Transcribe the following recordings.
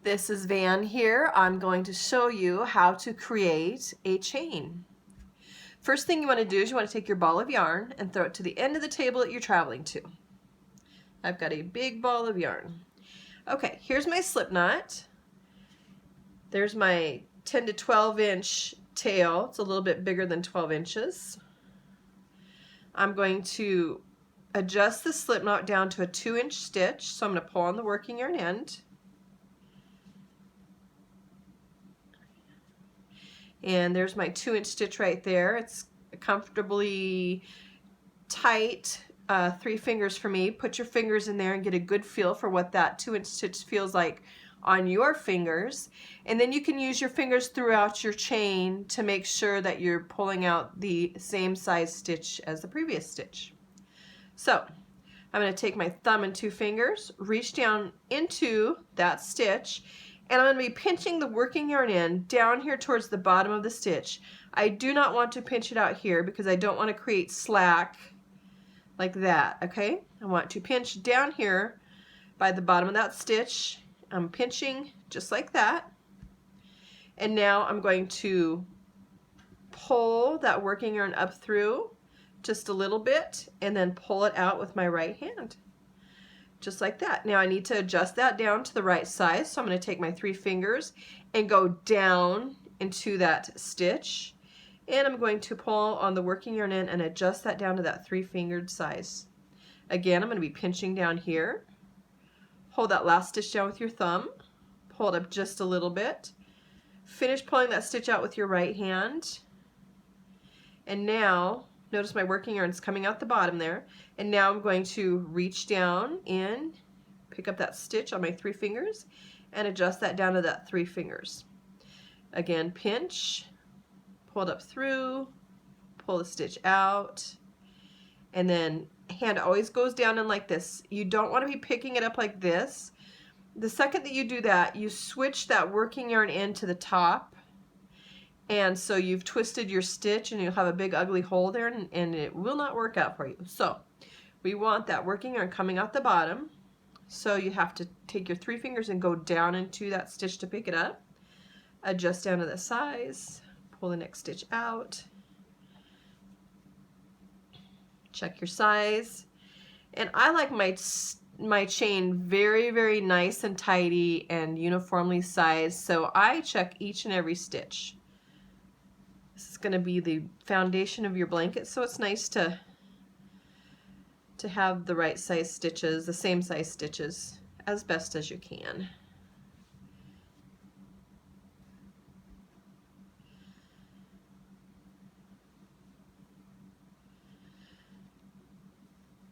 This is Van here. I'm going to show you how to create a chain. First thing you want to do is you want to take your ball of yarn and throw it to the end of the table that you're traveling to. I've got a big ball of yarn. Okay, here's my slip knot. There's my 10 to 12 inch tail. It's a little bit bigger than 12 inches. I'm going to adjust the slip knot down to a 2-inch stitch, so I'm going to pull on the working yarn end. And there's my 2-inch stitch right there. It's comfortably tight, 3 fingers for me. Put your fingers in there and get a good feel for what that 2-inch stitch feels like on your fingers. And then you can use your fingers throughout your chain to make sure that you're pulling out the same size stitch as the previous stitch. So I'm going to take my thumb and 2 fingers, reach down into that stitch, and I'm going to be pinching the working yarn end down here towards the bottom of the stitch. I do not want to pinch it out here because I don't want to create slack like that, okay? I want to pinch down here by the bottom of that stitch. I'm pinching just like that. And now I'm going to pull that working yarn up through just a little bit and then pull it out with my right hand. Just like that. Now I need to adjust that down to the right size, so I'm going to take my 3 fingers and go down into that stitch, and I'm going to pull on the working yarn end and adjust that down to that 3-fingered size. Again, I'm going to be pinching down here. Hold that last stitch down with your thumb, pull it up just a little bit, finish pulling that stitch out with your right hand, and now notice my working yarn is coming out the bottom there, and now I'm going to reach down in, pick up that stitch on my 3 fingers and adjust that down to that 3 fingers. Again, pinch, pull it up through, pull the stitch out, and then hand always goes down in like this. You don't want to be picking it up like this. The second that you do that, you switch that working yarn end to the top, and so you've twisted your stitch and you'll have a big ugly hole there, and it will not work out for you. So we want that working yarn coming out the bottom, so you have to take your 3 fingers and go down into that stitch to pick it up, adjust down to the size, pull the next stitch out, check your size. And I like my chain very, very nice and tidy and uniformly sized, so I check each and every stitch. This is going to be the foundation of your blanket, so it's nice to have the right size stitches, the same size stitches, as best as you can.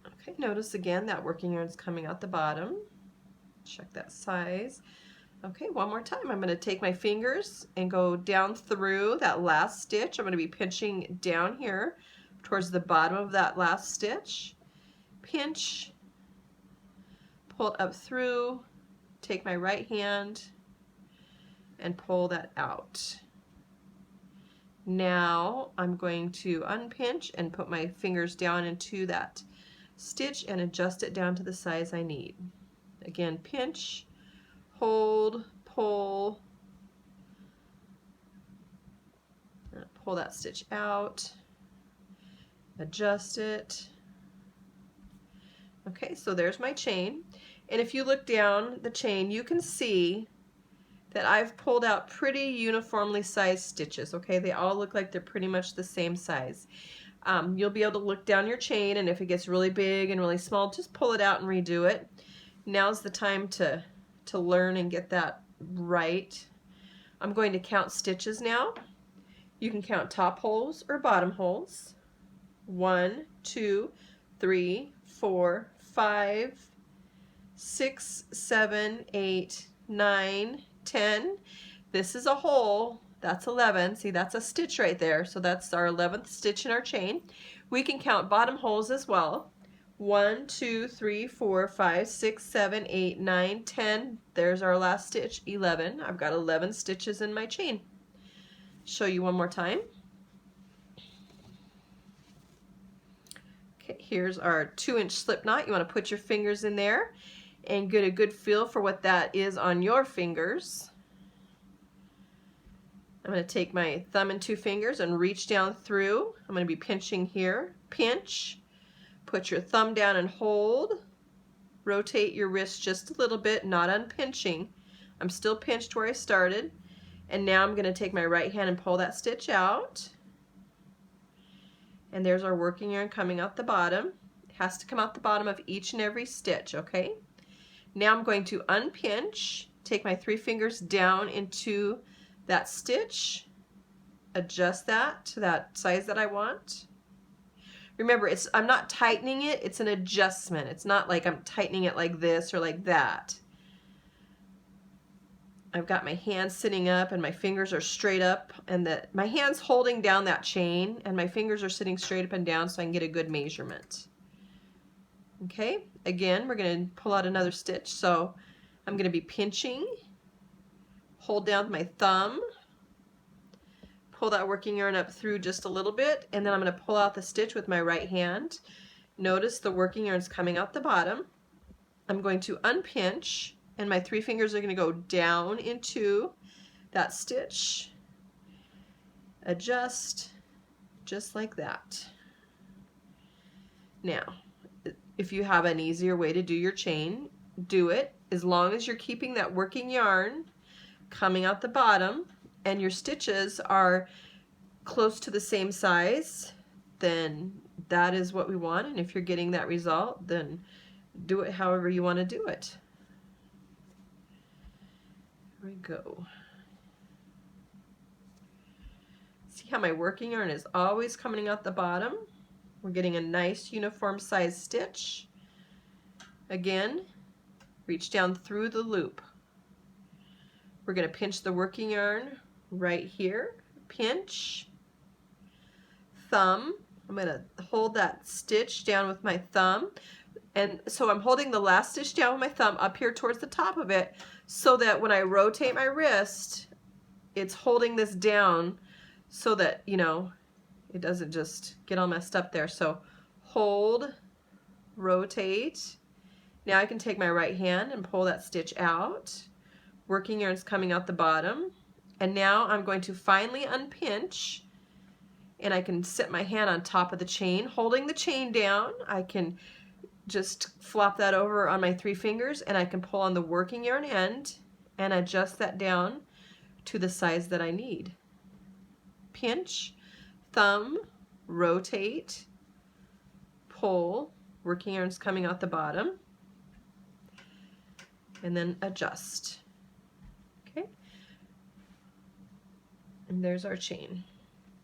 Okay, notice again that working yarn is coming out the bottom. Check that size. Okay, one more time. I'm going to take my fingers and go down through that last stitch. I'm going to be pinching down here towards the bottom of that last stitch. Pinch, pull it up through, take my right hand and pull that out. Now I'm going to unpinch and put my fingers down into that stitch and adjust it down to the size I need. Again, pinch, hold, pull, pull that stitch out, adjust it. Okay, so there's my chain, and if you look down the chain you can see that I've pulled out pretty uniformly sized stitches. Okay, they all look like they're pretty much the same size. You'll be able to look down your chain, and if it gets really big and really small, just pull it out and redo it. Now's the time to learn and get that right. I'm going to count stitches now. You can count top holes or bottom holes. 1, 2, 3, 4, 5, 6, 7, 8, 9, 10. This is a hole. That's 11. See, that's a stitch right there. So that's our 11th stitch in our chain. We can count bottom holes as well. 1, 2, 3, 4, 5, 6, 7, 8, 9, 10. There's our last stitch, 11. I've got 11 stitches in my chain. Show you one more time. Okay, here's our 2-inch slip knot. You want to put your fingers in there and get a good feel for what that is on your fingers. I'm going to take my thumb and 2 fingers and reach down through. I'm going to be pinching here. Pinch. Put your thumb down and hold. Rotate your wrist just a little bit, not unpinching. I'm still pinched where I started. And now I'm going to take my right hand and pull that stitch out. And there's our working yarn coming out the bottom. It has to come out the bottom of each and every stitch, okay? Now I'm going to unpinch, take my 3 fingers down into that stitch, adjust that to that size that I want. Remember, I'm not tightening it, it's an adjustment. It's not like I'm tightening it like this or like that. I've got my hands sitting up and my fingers are straight up, and my hand's holding down that chain and my fingers are sitting straight up and down so I can get a good measurement. Okay, again, we're going to pull out another stitch. So I'm going to be pinching, hold down with my thumb, pull that working yarn up through just a little bit, and then I'm going to pull out the stitch with my right hand. Notice the working yarn's coming out the bottom. I'm going to unpinch, and my 3 fingers are going to go down into that stitch, adjust, just like that. Now, if you have an easier way to do your chain, do it, as long as you're keeping that working yarn coming out the bottom and your stitches are close to the same size, then that is what we want. And if you're getting that result, then do it however you want to do it. Here we go. See how my working yarn is always coming out the bottom? We're getting a nice uniform size stitch. Again, reach down through the loop. We're going to pinch the working yarn right here. Pinch, thumb. I'm going to hold that stitch down with my thumb. And so I'm holding the last stitch down with my thumb up here towards the top of it, so that when I rotate my wrist, it's holding this down so that, you know, it doesn't just get all messed up there. So hold, rotate. Now I can take my right hand and pull that stitch out. Working yarn's coming out the bottom. And now I'm going to finally unpinch, and I can sit my hand on top of the chain, holding the chain down. I can just flop that over on my 3 fingers, and I can pull on the working yarn end and adjust that down to the size that I need. Pinch, thumb, rotate, pull, working yarn's coming out the bottom, and then adjust. Okay, and there's our chain.